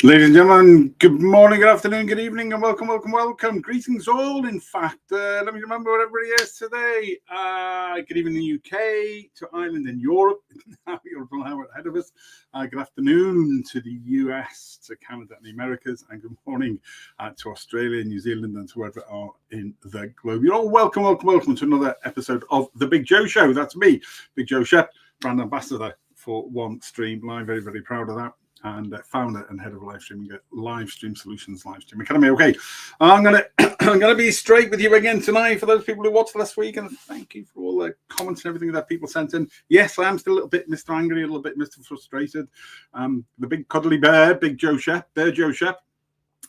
Ladies and gentlemen, good morning, good afternoon, good evening, and welcome. Greetings all. In fact, let me remember what everybody is today. Good evening in the UK, to Ireland and Europe. You're an hour ahead of us. Good afternoon to the US, to Canada and the Americas, and good morning to Australia, New Zealand, and to wherever you are in the globe. You're all welcome to another episode of The Big Joe Show. That's me, Big Joe Shep, brand ambassador for OneStream Live. Very, very proud of that. And founder and head of Livestreaming at Livestream Solutions, Livestream Academy. Okay, I'm gonna be straight with you again tonight for those people who watched last week, and thank you for all the comments and everything that people sent in. Yes, I am still a little bit Mr. Angry, a little bit Mr. Frustrated. The big cuddly bear, Big Joe Shep, Bear Joe Shep,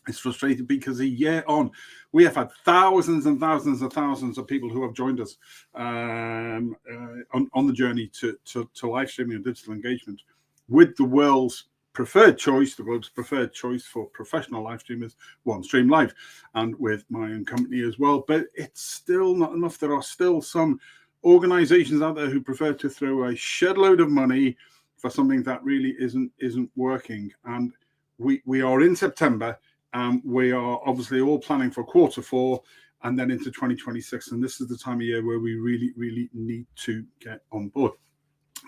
is frustrated because a year on, we have had thousands and thousands and thousands of people who have joined us on the journey to live streaming and digital engagement with the world's preferred choice, the globe's preferred choice for professional live streamers, OneStream Live, and with my own company as well. But it's still not enough. There are still some organizations out there who prefer to throw a shed load of money for something that really isn't working. And we are in September, and we are obviously all planning for quarter four and then into 2026. And this is the time of year where we really need to get on board.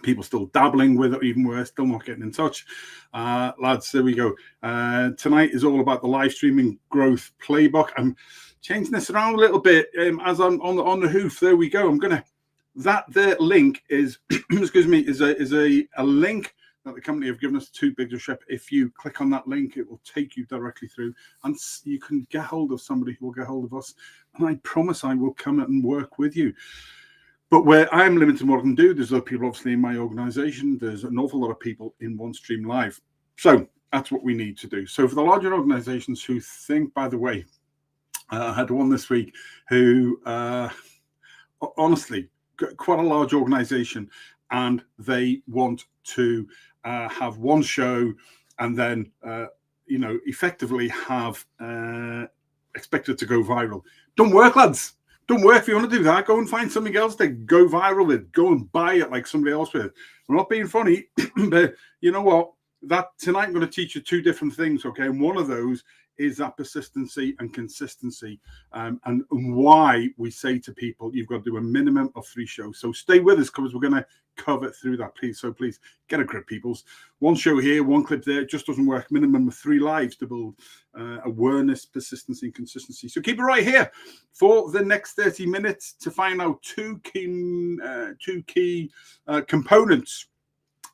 People still dabbling with it, even worse, still not getting in touch. Lads, there we go. Tonight is all about the live streaming growth playbook. I'm changing this around a little bit as I'm on the hoof. There we go. The link is, excuse me, is a link that the company have given us to Big Joe Shep. If you click on that link, it will take you directly through, and you can get hold of somebody who will get hold of us. And I promise I will come and work with you. But where I'm limited in what I can do, there's other people obviously in my organization. There's an awful lot of people in OneStream Live. So that's what we need to do. So for the larger organizations who think, by the way, I had one this week who, honestly, quite a large organization, and they want to have one show and then, effectively have expected to go viral. Don't work, lads. Don't work. If you want to do that, go and find something else to go viral with. Go and buy it like somebody else with. We're not being funny, but you know what? Tonight I'm going to teach you two different things, okay? And one of those is that persistency and consistency, and why we say to people, you've got to do a minimum of 3 shows. So stay with us because we're going to cover through that, please. So please get a grip, peoples. One show here, one clip there, it just doesn't work. Minimum of 3 lives to build awareness, persistency, and consistency. So keep it right here for the next 30 minutes to find out two key components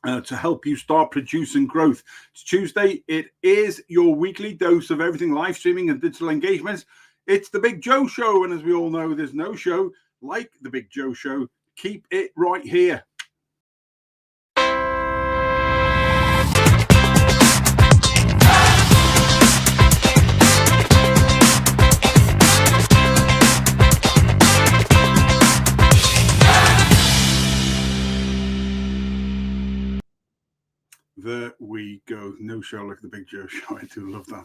to help you start producing growth. It's Tuesday. It is your weekly dose of everything live streaming and digital engagements. It's the Big Joe Show. And as we all know, there's no show like the Big Joe Show. Keep it right here. There we go. No show like the Big Joe Show. I do love that.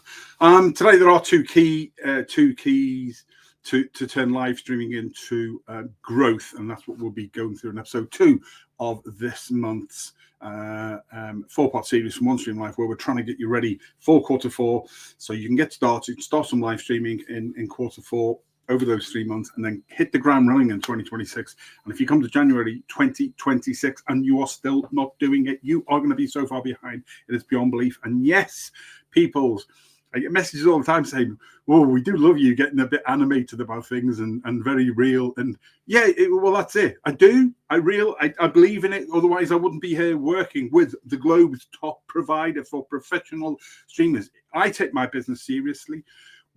Today there are two keys to turn live streaming into growth, and that's what we'll be going through in episode 2 of this month's 4-part series from OneStream Live, where we're trying to get you ready for quarter 4, so you can get started, start some live streaming in quarter 4 over those 3 months, and then hit the ground running in 2026. And if you come to January 2026 and you are still not doing it, you are going to be so far behind. It is beyond belief. And yes, peoples, I get messages all the time saying, "Well, we do love you getting a bit animated about things and very real." And yeah, well, that's it. I do. I believe in it. Otherwise, I wouldn't be here working with the globe's top provider for professional streamers. I take my business seriously.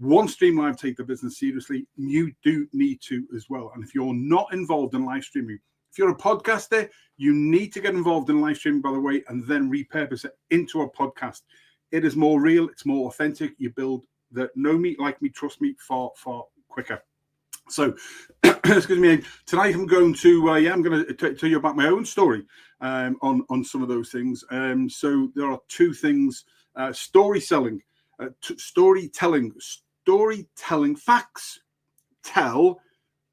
OneStream Live take the business seriously. You do need to as well. And if you're not involved in live streaming, if you're a podcaster, you need to get involved in live streaming, by the way, and then repurpose it into a podcast. It is more real. It's more authentic. You build the know me, like me, trust me far quicker. So, excuse me. Tonight I'm going to I'm going to tell you about my own story on some of those things. So there are two things: storytelling. Facts tell,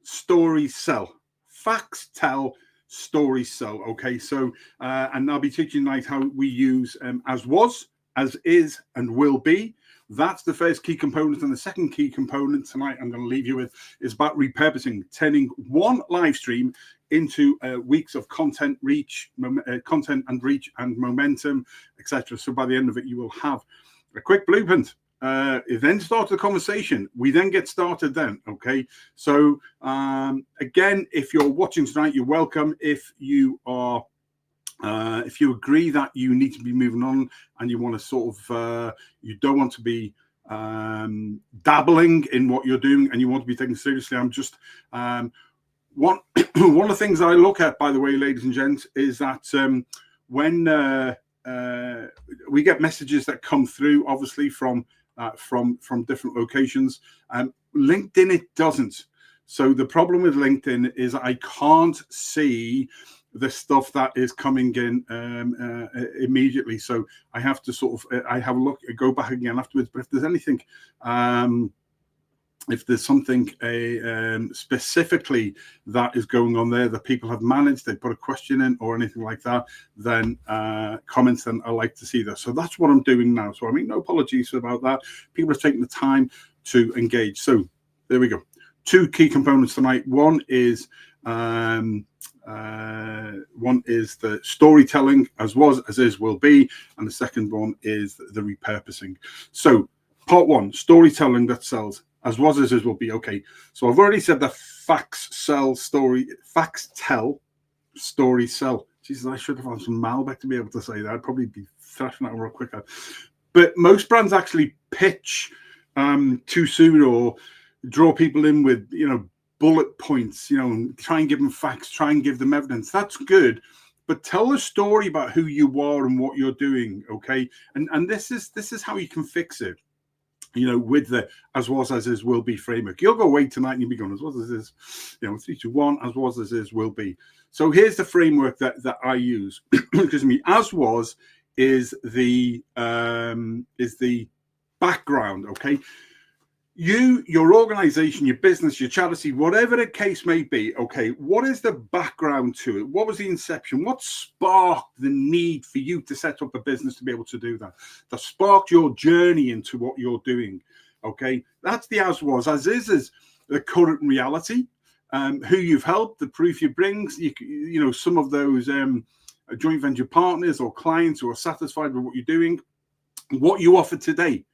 stories sell. Facts tell, stories sell. Okay, so and I'll be teaching tonight how we use as was as is and will be. That's the first key component. And the second key component tonight I'm going to leave you with is about repurposing, turning one live stream into weeks of content reach, content and reach and momentum, etc. So by the end of it, you will have a quick blueprint. Then start the conversation. We then get started then. Okay. So again, if you're watching tonight, you're welcome. If you are if you agree that you need to be moving on and you want to sort of, you don't want to be dabbling in what you're doing and you want to be taken seriously, I'm just, one of the things that I look at, by the way, ladies and gents, is that when we get messages that come through, obviously from different locations, LinkedIn, it doesn't. So the problem with LinkedIn is I can't see the stuff that is coming in immediately. So I have to sort of, I have a look, go back again afterwards. But if there's anything, if there's something specifically that is going on there that people have managed, they put a question in or anything like that, then comments, then I like to see that. So that's what I'm doing now. So I mean, no apologies about that. People are taking the time to engage. So there we go. Two key components tonight. One is the storytelling, as was, as is, will be, and the second one is the repurposing. So part one, storytelling that sells, as was, as is, will be. Okay, so I've already said that facts sell, facts tell, stories sell. Jesus, I should have had some Malbec to be able to say that. I'd probably be thrashing that real quicker. But most brands actually pitch too soon or draw people in with, you know, bullet points, you know, and try and give them facts, try and give them evidence. That's good, but tell a story about who you are and what you're doing. Okay, and this is how you can fix it, you know, with the as was, as is, will be framework. You'll go away tonight and you'll be going, as was, as is, you know, 3, 2, 1, as was, as is, will be. So here's the framework that I use. Excuse me. As was is the background. Okay. Your organization, your business, your charity, whatever the case may be, okay, what is the background to it? What was the inception? What sparked the need for you to set up a business to be able to do that? That sparked your journey into what you're doing, okay? That's the as was. As is the current reality, who you've helped, the proof you bring, you know, some of those joint venture partners or clients who are satisfied with what you're doing, what you offer today.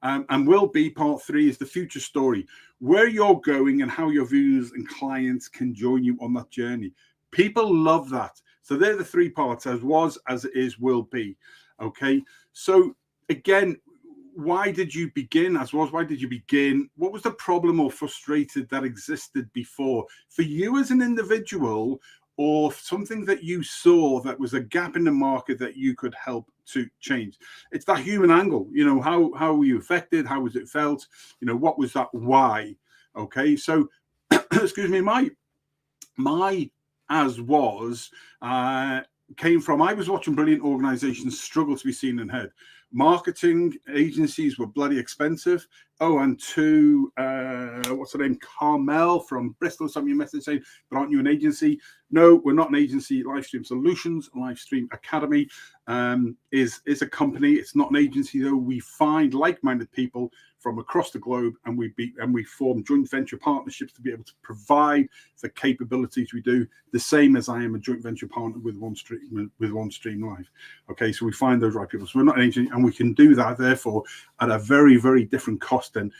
And will be part 3 is the future story, where you're going and how your viewers and clients can join you on that journey. People love that. So they're the 3 parts: as was, as it is, will be. Okay. So again, why did you begin? As was, why did you begin? What was the problem or frustrated that existed before for you as an individual, or something that you saw that was a gap in the market that you could help to change? It's that human angle, you know, how were you affected? How was it felt? You know, what was that why? Okay, so excuse me, my as was came from, I was watching brilliant organizations struggle to be seen and heard. Marketing agencies were bloody expensive. Oh, and to what's her name, Carmel from Bristol, sent me a message saying, but aren't you an agency? No, we're not an agency. Livestream Solutions, Livestream Academy is a company. It's not an agency, though. We find like-minded people from across the globe, and we form joint venture partnerships to be able to provide the capabilities we do. The same as I am a joint venture partner with OneStream Live. Okay, so we find those right people. So we're not an agency, and we can do that therefore at a very, very different cost than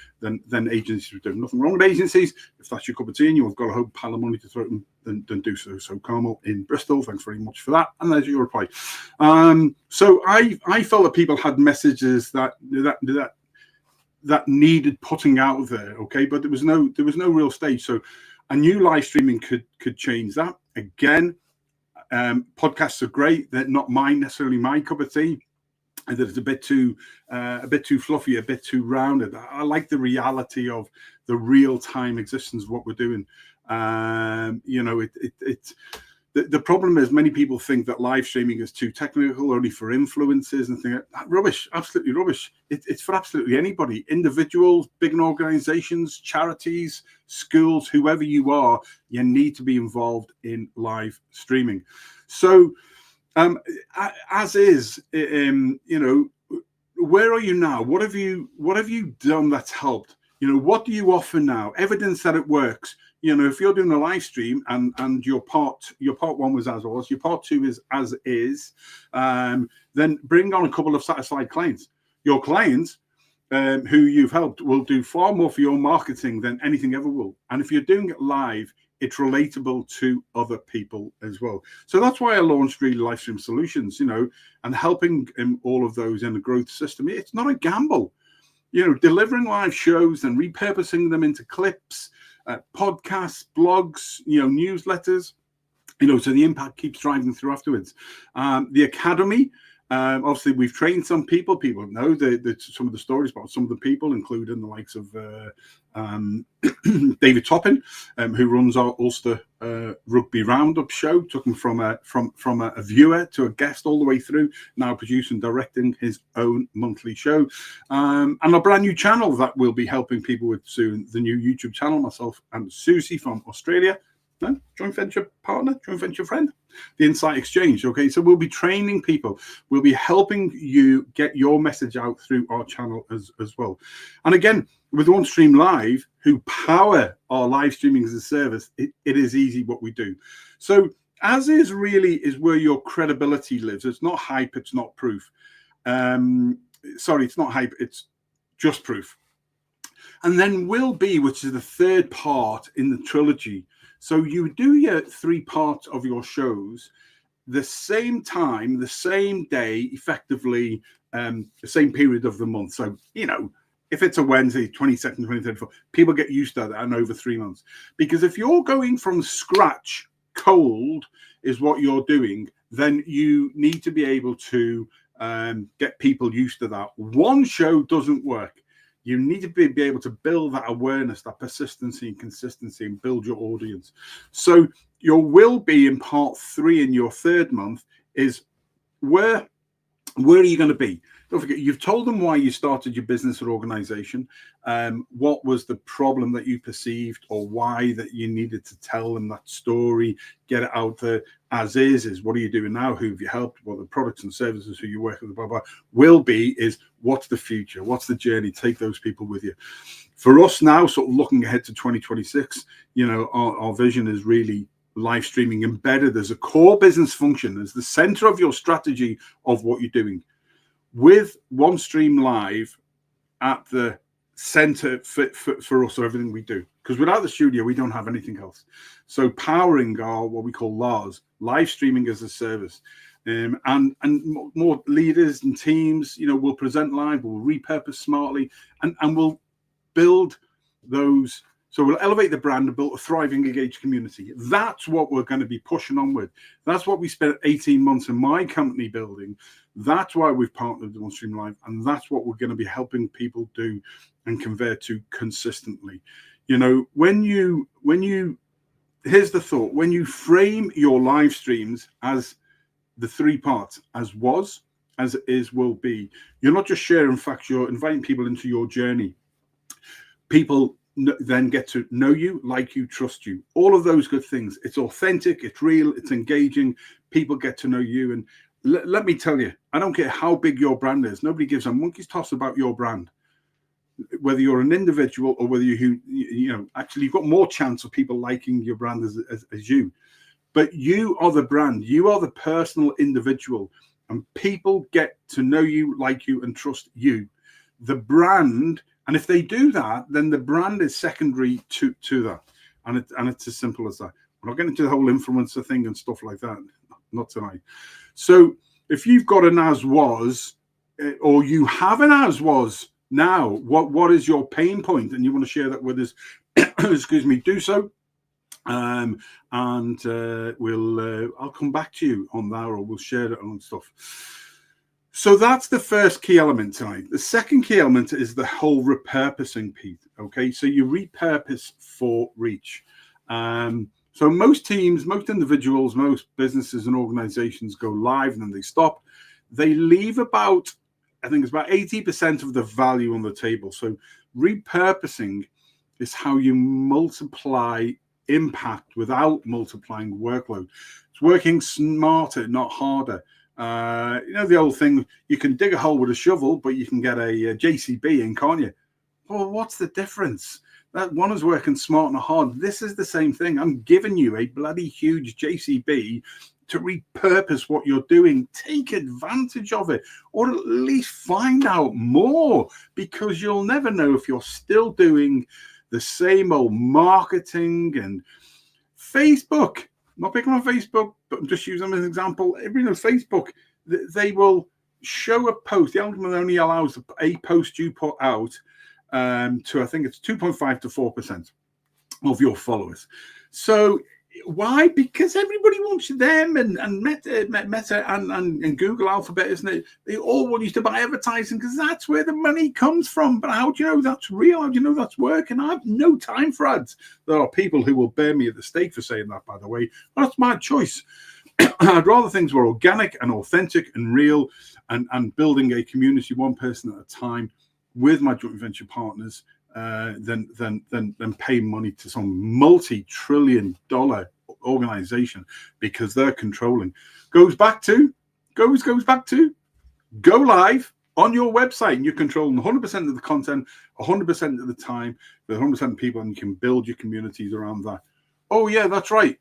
agencies do. Nothing wrong with agencies. If that's your cup of tea and you've got a whole pile of money to throw at them, then do so. So Carmel in Bristol, thanks very much for that. And there's your reply. So I felt that people had messages that needed putting out there, okay, but there was no real stage. So I knew live streaming could change that. Again, podcasts are great. They're not necessarily my cup of tea. And that it's a bit too fluffy, a bit too rounded. I like the reality of the real time existence of what we're doing. You know, the problem is many people think that live streaming is too technical, only for influencers and things like that. Rubbish, absolutely rubbish. It's for absolutely anybody, individuals, big organizations, charities, schools, whoever you are, you need to be involved in live streaming. So as is, you know, where are you now? What have you done that's helped? What do you offer now? Evidence that it works. If you're doing a live stream and your part one was as was, your part two is as is, then bring on a couple of satisfied clients. Your clients who you've helped will do far more for your marketing than anything ever will. And if you're doing it live, it's relatable to other people as well. So that's why I launched really Livestream Solutions, and helping all of those in a growth system. It's not a gamble. Delivering live shows and repurposing them into clips, podcasts, blogs, newsletters, so the impact keeps driving through afterwards. The Academy, obviously we've trained some people. People know some of the stories about some of the people, including the likes of David Toppin, who runs our Ulster Rugby Roundup show. Took him from a viewer to a guest all the way through, now producing, directing his own monthly show. And a brand new channel that we'll be helping people with soon, the new YouTube channel, myself and Susie from Australia. No, joint venture partner, joint venture friend, the Insight Exchange. Okay, so we'll be training people. We'll be helping you get your message out through our channel as well. And again, with OneStream Live, who power our live streaming as a service, it is easy what we do. So as is really is where your credibility lives. It's not hype, it's not proof. Sorry, it's not hype, it's just proof. And then will be, which is the third part in the trilogy. So you do your 3 parts of your shows the same time, the same day, effectively the same period of the month. So, if it's a Wednesday, 22nd, 23rd, 24th, people get used to that and over 3 months. Because if you're going from scratch, cold is what you're doing, then you need to be able to get people used to that. One show doesn't work. You need to be able to build that awareness, that persistency and consistency, and build your audience. So your will be in part 3 in your 3rd month is where are you going to be? Don't forget, you've told them why you started your business or organization, what was the problem that you perceived, or why that you needed to tell them that story, get it out there. As is what are you doing now? Who have you helped? What are the products and services, who you work with, blah, blah. Will be is what's the future? What's the journey? Take those people with you. For us now, sort of looking ahead to 2026, our vision is really live streaming embedded as a core business function, as the center of your strategy of what you're doing, with OneStream Live at the center for us, or everything we do. Because without the studio, we don't have anything else. So powering our, what we call LARS, live streaming as a service. And more leaders and teams, will present live, we'll repurpose smartly, and we'll build those. So we'll elevate the brand and build a thriving, engaged community. That's what we're going to be pushing on with. That's what we spent 18 months in my company building. That's why we've partnered with OneStream Live, and that's what we're going to be helping people do and convert to consistently. When you here's the thought: when you frame your live streams as the 3 parts, as was, as is, will be, you're not just sharing facts, you're inviting people into your journey. People then get to know you, like you, trust you, all of those good things. It's authentic, it's real, it's engaging. People get to know you. And let me tell you, I don't care how big your brand is. Nobody gives a monkey's toss about your brand. Whether you're an individual or whether actually you've got more chance of people liking your brand as you. But you are the brand. You are the personal individual. And people get to know you, like you, and trust you. The brand, and if they do that, then the brand is secondary to that. And it's as simple as that. We're not getting into the whole influencer thing and stuff like that. Not tonight. So if you've got an as was, or you have an as was now, what is your pain point? And you want to share that with us, excuse me, do so. And I'll come back to you on that, or we'll share it on stuff. So that's the first key element tonight. The second key element is the whole repurposing piece. Okay, so you repurpose for reach. So most teams, most individuals, most businesses and organizations go live and then they stop. They leave about, I think it's about 80% of the value on the table. So repurposing is how you multiply impact without multiplying workload. It's working smarter, not harder. The old thing, you can dig a hole with a shovel, but you can get a JCB in, can't you? Well, what's the difference? That one is working smart and hard. This is the same thing. I'm giving you a bloody huge JCB to repurpose what you're doing. Take advantage of it, or at least find out more, because you'll never know if you're still doing the same old marketing. And Facebook, not picking on Facebook, but I'm just using them as an example. Everyone knows Facebook, they will show a post. The algorithm only allows a post you put out to, I think it's 2.5 to 4% of your followers. So why? Because everybody wants them, and Meta and Google Alphabet, isn't it? They all want you to buy advertising because that's where the money comes from. But how do you know that's real? How do you know that's working? I have no time for ads. There are people who will bear me at the stake for saying that, by the way. That's my choice. I'd rather things were organic and authentic and real, and building a community one person at a time with my joint venture partners than paying money to some multi-trillion-dollar organization, because they're controlling. Goes back to go live on your website, and you're controlling 100% of the content, 100% of the time, with 100% of people, and you can build your communities around that. Oh yeah, that's right.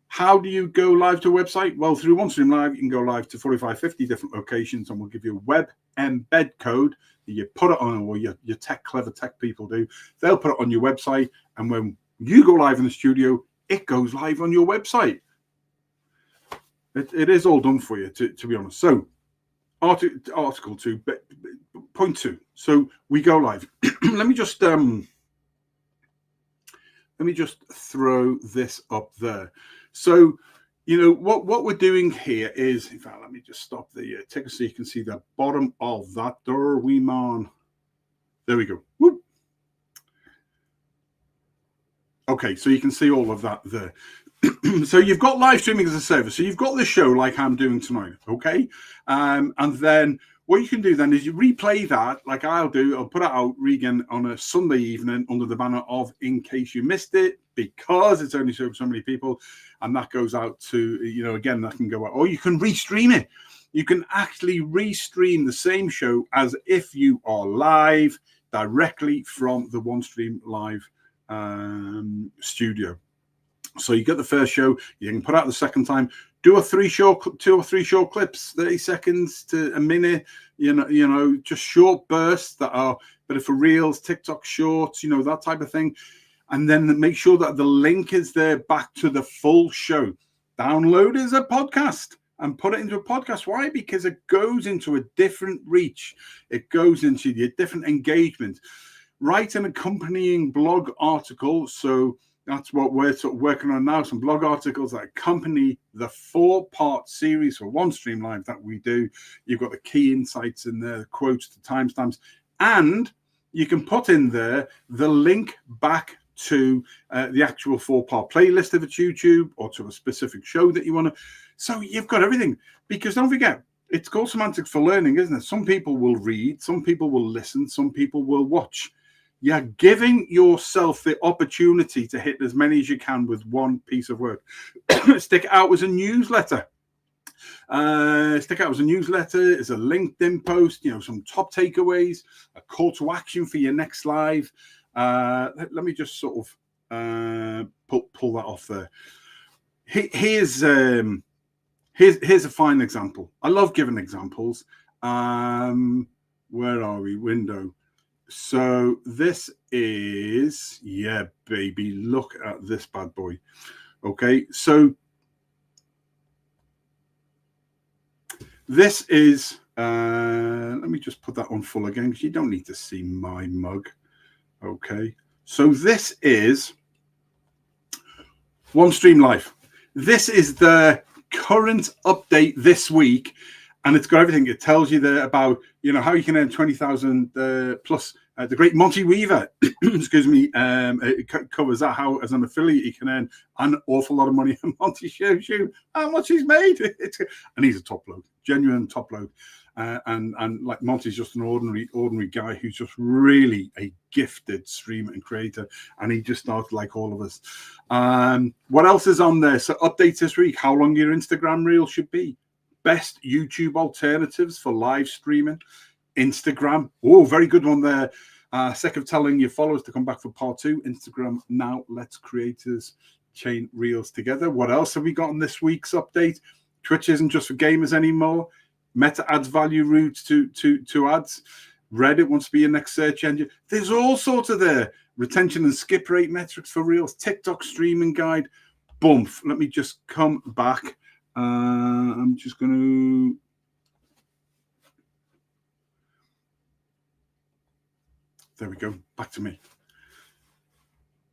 How do you go live to a website? Well, through OneStream Live, you can go live to 45, 50 different locations, and we'll give you a web embed code that you put it on, or your clever tech people do. They'll put it on your website, and when you go live in the studio, it goes live on your website. It is all done for you, to be honest. So, article 2, point 2. So we go live. Let me just throw this up there. So, what we're doing here is, in fact, let me just stop the ticker so you can see the bottom of that. There we man. There we go. Whoop. Okay, so you can see all of that there. So you've got live streaming as a service. So you've got this show like I'm doing tonight, okay? And then what you can do then is you replay that like I'll do. I'll put it out, Regan, on a Sunday evening under the banner of In Case You Missed It, because it's only so many people. And that goes out to, again, that can go out. Or you can restream it. You can actually restream the same show as if you are live directly from the OneStream Live studio. So you get the first show, you can put out the second time, do two or three short clips, 30 seconds to a minute, just short bursts that are better for reels, TikTok shorts, that type of thing. And then make sure that the link is there back to the full show. Download it as a podcast and put it into a podcast. Why? Because it goes into a different reach. It goes into a different engagement. Write an accompanying blog article. So that's what we're sort of working on now, some blog articles that accompany the 4-part series for OneStream Live that we do. You've got the key insights in there, the quotes, the timestamps, and you can put in there the link back to the actual 4-part playlist if it's YouTube, or to a specific show that you want to. So you've got everything, because don't forget, it's called semantics for learning, isn't it? Some people will read, some people will listen, some people will watch. You're giving yourself the opportunity to hit as many as you can with one piece of work. Stick it out as a newsletter. As a LinkedIn post, some top takeaways, a call to action for your next live. Let me just sort of pull that off there. Here's a fine example. I love giving examples. Where are we? Window. So this is, yeah, baby, look at this bad boy. Okay, so this is, let me just put that on full again, because you don't need to see my mug. Okay, so this is OneStream Live. This is the current update this week, and it's got everything. It tells you there about, how you can earn 20,000 plus. The great Monty Weaver, excuse me, it covers that, how as an affiliate you can earn an awful lot of money. And Monty shows you how much he's made. And he's a top bloke, genuine top bloke. And like Monty's just an ordinary guy who's just really a gifted streamer and creator. And he just started like all of us. What else is on there? So updates this week, how long your Instagram reel should be. best YouTube alternatives for live streaming. Instagram, oh, very good one there. Sick of telling your followers to come back for part 2. Instagram now lets creators chain reels together. What else have we got in this week's update? Twitch isn't just for gamers anymore. Meta adds value routes to ads. Reddit wants to be your next search engine. There's all sorts of there. Retention and skip rate metrics for reels. TikTok streaming guide. Boom. Let me just come back. I'm just going to... There we go. Back to me.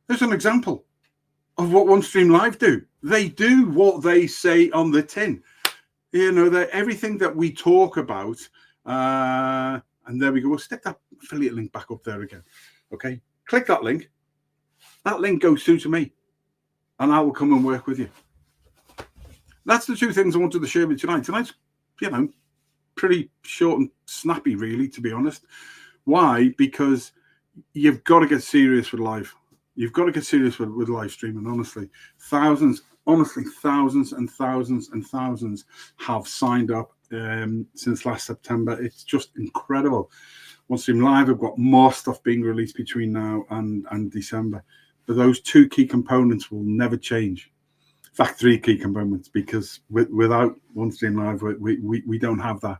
There's an example of what OneStream Live do. They do what they say on the tin. You know, that everything that we talk about, and there we go. We'll stick that affiliate link back up there again. Okay, click that link. That link goes through to me, and I will come and work with you. That's the 2 things I wanted to share with you tonight. Tonight's, you know, pretty short and snappy, really, to be honest. Why? Because you've got to get serious with live. You've got to get serious with live streaming, honestly. Thousands and thousands and thousands have signed up since last September. It's just incredible. OneStream Live, I've got more stuff being released between now and December. But those 2 key components will never change. In fact, 3 key components, because without OneStream Live, we don't have that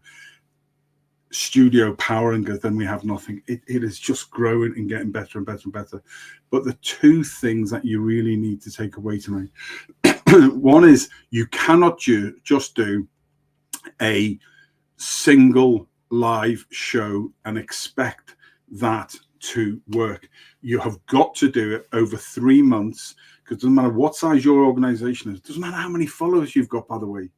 studio powering us, then we have nothing. It is just growing and getting better and better and better. But the 2 things that you really need to take away tonight, one is you cannot just do a single live show and expect that to work. You have got to do it over 3 months, because it doesn't matter what size your organization is. It doesn't matter how many followers you've got, by the way,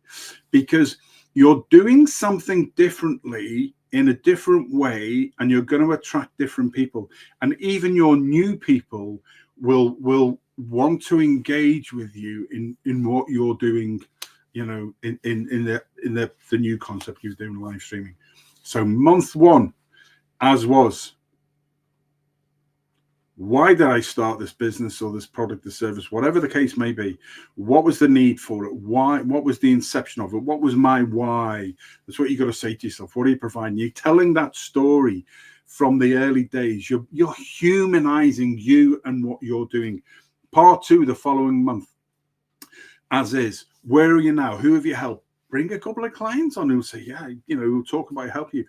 because you're doing something differently in a different way, and you're going to attract different people. And even your new people will want to engage with you in what you're doing, you know, in the new concept you're doing, live streaming. So month 1, as was, why did I start this business or this product or service, whatever the case may be? What was the need for it? Why? What was the inception of it? What was my why? That's what you got to say to yourself. What are you providing? You're telling that story from the early days. You're humanizing you and what you're doing. Part 2 the following month. As is, where are you now? Who have you helped? Bring a couple of clients on who say, yeah, you know, we'll talk about help you.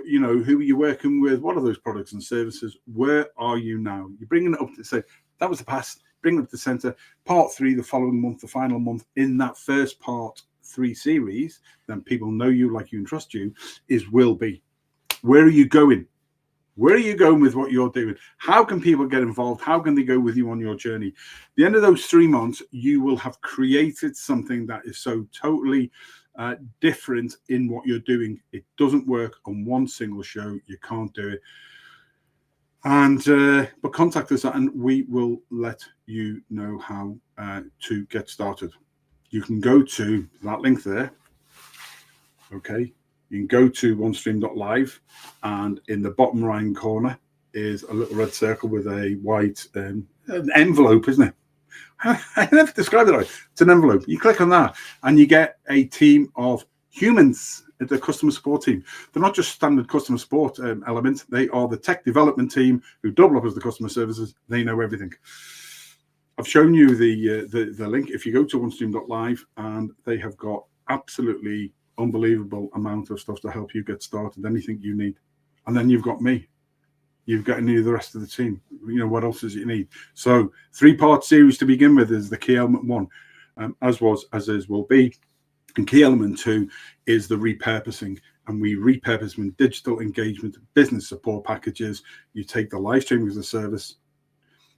You know, who are you working with? What are those products and services? Where are you now? You're bringing it up to say, that was the past, bring it up to the center. Part 3, the following month, the final month in that first part 3 series, then people know you, like you, and trust you, will be. Where are you going? Where are you going with what you're doing? How can people get involved? How can they go with you on your journey? At the end of those 3 months, you will have created something that is so totally different in what you're doing. It doesn't work on one single show. You can't do it. And but contact us and we will let you know how to get started. You can go to that link there. Okay. You can go to onestream.live, and in the bottom right corner is a little red circle with a white an envelope, isn't it? I never described it right. It's an envelope. You click on that and you get a team of humans at the customer support team. They're not just standard customer support elements. They are the tech development team who double up as the customer services. They know everything. I've shown you the link. If you go to onestream.live, and they have got absolutely unbelievable amount of stuff to help you get started, anything you need. And then you've got me. You've got any of the rest of the team. You know, what else does you need? So 3-part series to begin with is the key element 1, as was, as is, will be. And key element 2 is the repurposing. And we repurpose them in digital engagement, business support packages. You take the live streaming as a service.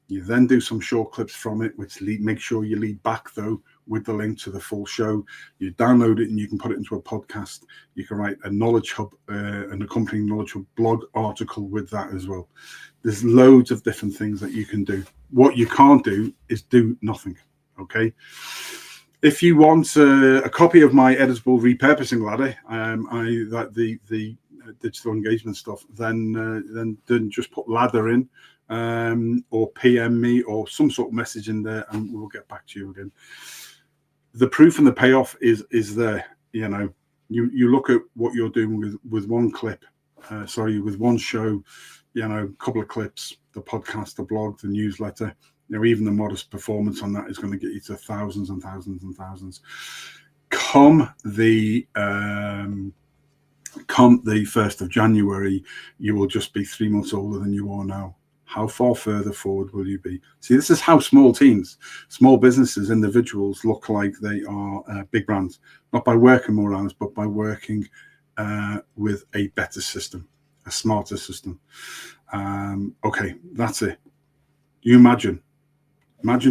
You then do some short clips from it, which make sure you lead back, though, with the link to the full show. You download it and you can put it into a podcast. You can write a knowledge hub, an accompanying knowledge hub blog article with that as well. There's loads of different things that you can do. What you can't do is do nothing. Okay. If you want a copy of my editable repurposing ladder, the digital engagement stuff, then just put ladder in. Or PM me or some sort of message in there, and we'll get back to you again. The proof and the payoff is there. You know, You look at what you're doing with one clip, with one show, a couple of clips, the podcast, the blog, the newsletter, even the modest performance on that is going to get you to thousands and thousands and thousands. Come the 1st of January, you will just be 3 months older than you are now. How far further forward will you be? See, this is how small teams, small businesses, individuals look like they are big brands, not by working more hours, but by working with a better system, a smarter system. Okay, that's it. You imagine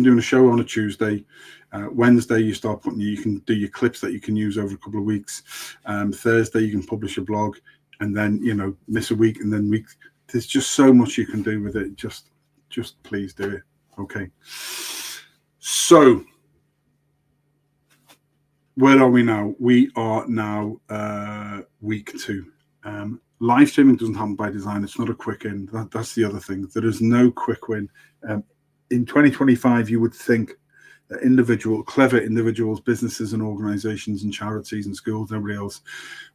doing a show on a Tuesday. Wednesday, you start you can do your clips that you can use over a couple of weeks. Thursday, you can publish a blog, and then, miss a week, and then week. There's just so much you can do with it. Just please do it. Okay. So where are we now? We are now week 2. Live streaming doesn't happen by design. It's not a quick win. That's the other thing. There is no quick win. In 2025, you would think that clever individuals, businesses and organizations and charities and schools and everybody else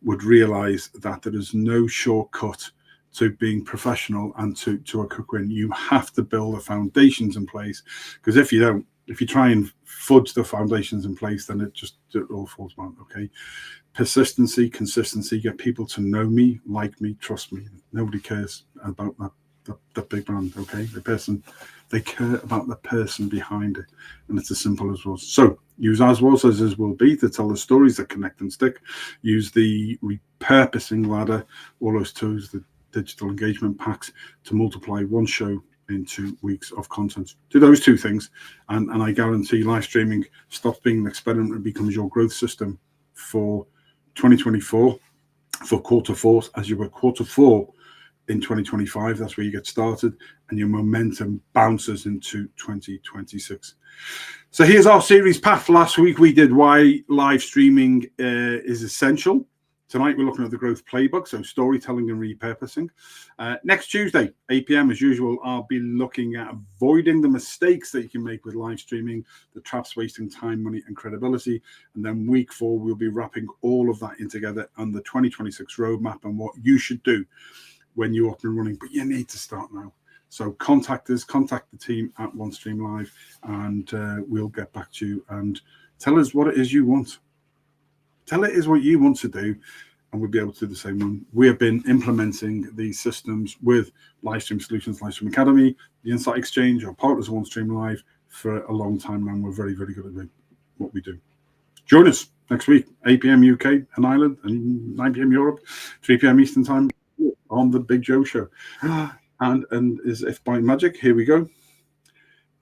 would realize that there is no shortcut to being professional and to a quick win. You have to build the foundations in place, because if you don't, if you try and fudge the foundations in place, then it all falls down. Okay. Persistency, consistency, get people to know me, like me, trust me. Nobody cares about the big brand. Okay. They care about the person behind it. And it's as simple as was. So use as was as will be to tell the stories that connect and stick. Use the repurposing ladder, all those tools, the digital engagement packs, to multiply one show into weeks of content. Do those 2 things, and I guarantee live streaming stops being an experiment and becomes your growth system for 2024, for quarter 4, as you were quarter 4 in 2025. That's where you get started, and your momentum bounces into 2026. So here's our series path. Last week we did why live streaming is essential. Tonight we're looking at the growth playbook, so storytelling and repurposing. Next Tuesday, 8 p.m. as usual, I'll be looking at avoiding the mistakes that you can make with live streaming, the traps wasting time, money, and credibility. And then week 4, we'll be wrapping all of that in together on the 2026 roadmap and what you should do when you're up and running. But you need to start now. So contact us, contact the team at OneStream Live, and we'll get back to you and tell us what it is you want. Tell it is what you want to do, and we'll be able to do the same one. We have been implementing these systems with Livestream Solutions, Livestream Academy, the Insight Exchange, our partners of OneStream Live for a long time now, and we're very, very good at what we do. Join us next week, 8 p.m. UK and Ireland, and 9 p.m. Europe, 3 p.m. Eastern Time on the Big Joe Show. And as if by magic, here we go.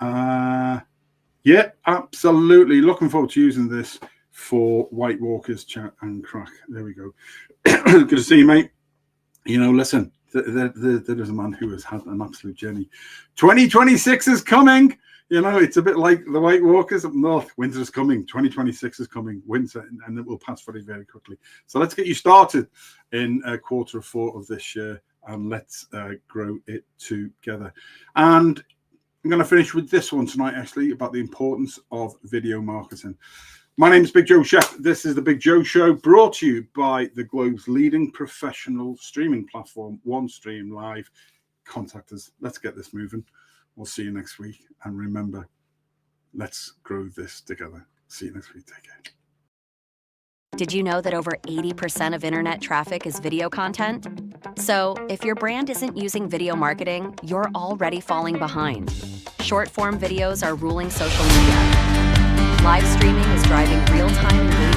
Yeah, absolutely. Looking forward to using this for White Walkers chat and crack. There we go. Good to see you, mate. Listen, there is a man who has had an absolute journey. 2026 is coming. It's a bit like the White Walkers up north. Winter is coming. 2026 is coming. Winter, and it will pass very, very quickly. So let's get you started in quarter 4 of this year, and let's grow it together. And I'm going to finish with this one tonight, actually, about the importance of video marketing. My name is Big Joe Chef. This is the Big Joe Show, brought to you by the globe's leading professional streaming platform, OneStream Live. Contact us. Let's get this moving. We'll see you next week. And remember, let's grow this together. See you next week. Take care. Did you know that over 80% of internet traffic is video content? So if your brand isn't using video marketing, you're already falling behind. Short-form videos are ruling social media. Live streaming is driving real-time engagement